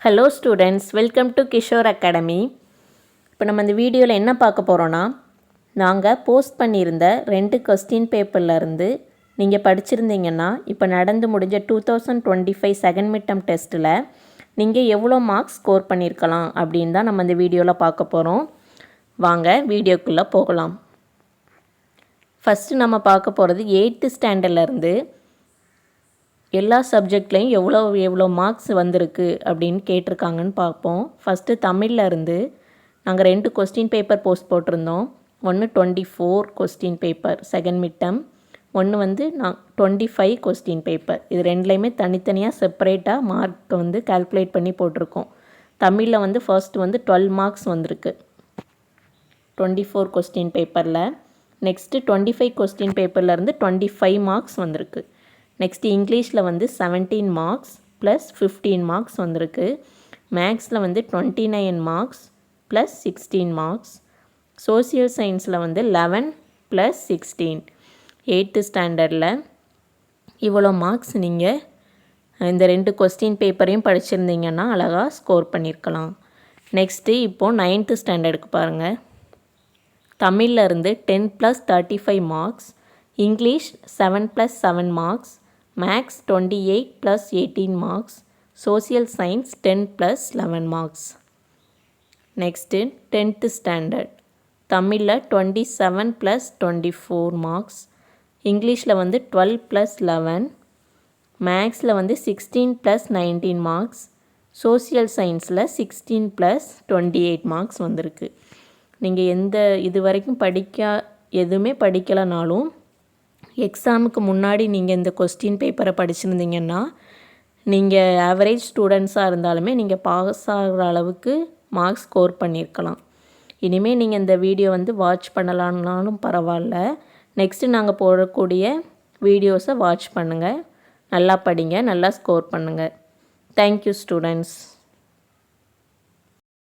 Hello students, welcome to Kishore academy. இப்போ நம்ம இந்த வீடியோவில் என்ன பார்க்க போகிறோன்னா, நாங்கள் போஸ்ட் பண்ணியிருந்த 2 கொஸ்டின் பேப்பர்லேருந்து நீங்கள் படிச்சிருந்தீங்கன்னா, இப்போ நடந்து முடிஞ்ச 2025 செகண்ட் மிட் டெர்ம் டெஸ்ட்டில் நீங்கள் எவ்வளோ மார்க்ஸ் ஸ்கோர் பண்ணியிருக்கலாம் அப்படின்னு தான் நம்ம இந்த வீடியோவில் பார்க்க போகிறோம். வாங்க வீடியோக்குள்ளே போகலாம். ஃபஸ்ட்டு நம்ம பார்க்க போகிறது 8th ஸ்டாண்டர்ட்லேருந்து எல்லா சப்ஜெக்ட்லேயும் எவ்வளோ மார்க்ஸ் வந்திருக்கு அப்படின்னு கேட்டிருக்காங்கன்னு பார்ப்போம். ஃபஸ்ட்டு தமிழில் இருந்து நாங்கள் 2 கொஸ்டின் பேப்பர் போஸ்ட் போட்டிருந்தோம். ஒன்று 24 question paper second mid term, ஒன்று வந்து 25 கொஸ்டின் பேப்பர். இது ரெண்டுலேயுமே தனித்தனியாக செப்பரேட்டாக மார்க் வந்து கால்குலேட் பண்ணி போட்டிருக்கோம். தமிழில் வந்து ஃபர்ஸ்ட் வந்து 12 மார்க்ஸ் வந்திருக்கு 24 கொஸ்டின் பேப்பரில். நெக்ஸ்ட்டு 25 கொஸ்டின் பேப்பர்லேருந்து 25 மார்க்ஸ் வந்திருக்கு. நெக்ஸ்ட் இங்கிலீஷில் வந்து 17 மார்க்ஸ் ப்ளஸ் 15 மார்க்ஸ் வந்திருக்கு. மேக்ஸில் வந்து 29 மார்க்ஸ் ப்ளஸ் 16 மார்க்ஸ். சோசியல் சயின்ஸில் வந்து 11 ப்ளஸ் 16. 8th ஸ்டாண்டர்டில் இவ்வளோ மார்க்ஸ் நீங்கள் இந்த 2 கொஸ்டின் பேப்பரையும் படிச்சிருந்தீங்கன்னா அழகாக ஸ்கோர் பண்ணியிருக்கலாம். நெக்ஸ்ட்டு இப்போது 9th ஸ்டாண்டர்டுக்கு பாருங்கள். தமிழில் இருந்து 10 plus 35 marks, English 7 plus 7 marks, maths 28 plus 18 marks, social science 10 plus 11 marks. Next 10th standard தமிழில் 27 ப்ளஸ் 24 மார்க்ஸ், இங்கிலீஷில் வந்து 12 ப்ளஸ் 11, மேக்ஸில் வந்து 16 ப்ளஸ் 19 மார்க்ஸ், சோசியல் சயின்ஸில் 16 ப்ளஸ் 28 மார்க்ஸ் வந்திருக்கு. நீங்கள் இது வரைக்கும் எதுவுமே படிக்கலைனாலும் எக்ஸாமுக்கு முன்னாடி நீங்கள் இந்த கொஸ்டின் பேப்பரை படிச்சிருந்தீங்கன்னா நீங்கள் ஆவரேஜ் ஸ்டூடெண்ட்ஸாக இருந்தாலுமே நீங்கள் பாஸ் ஆகிற அளவுக்கு மார்க்ஸ் ஸ்கோர் பண்ணியிருக்கலாம். இனிமேல் நீங்கள் இந்த வீடியோ வந்து வாட்ச் பண்ணலான்னாலும் பரவாயில்ல. நெக்ஸ்ட்டு நாங்கள் போடக்கூடிய வீடியோஸை வாட்ச் பண்ணுங்கள். நல்லா படிங்க, நல்லா ஸ்கோர் பண்ணுங்கள். Thank you students.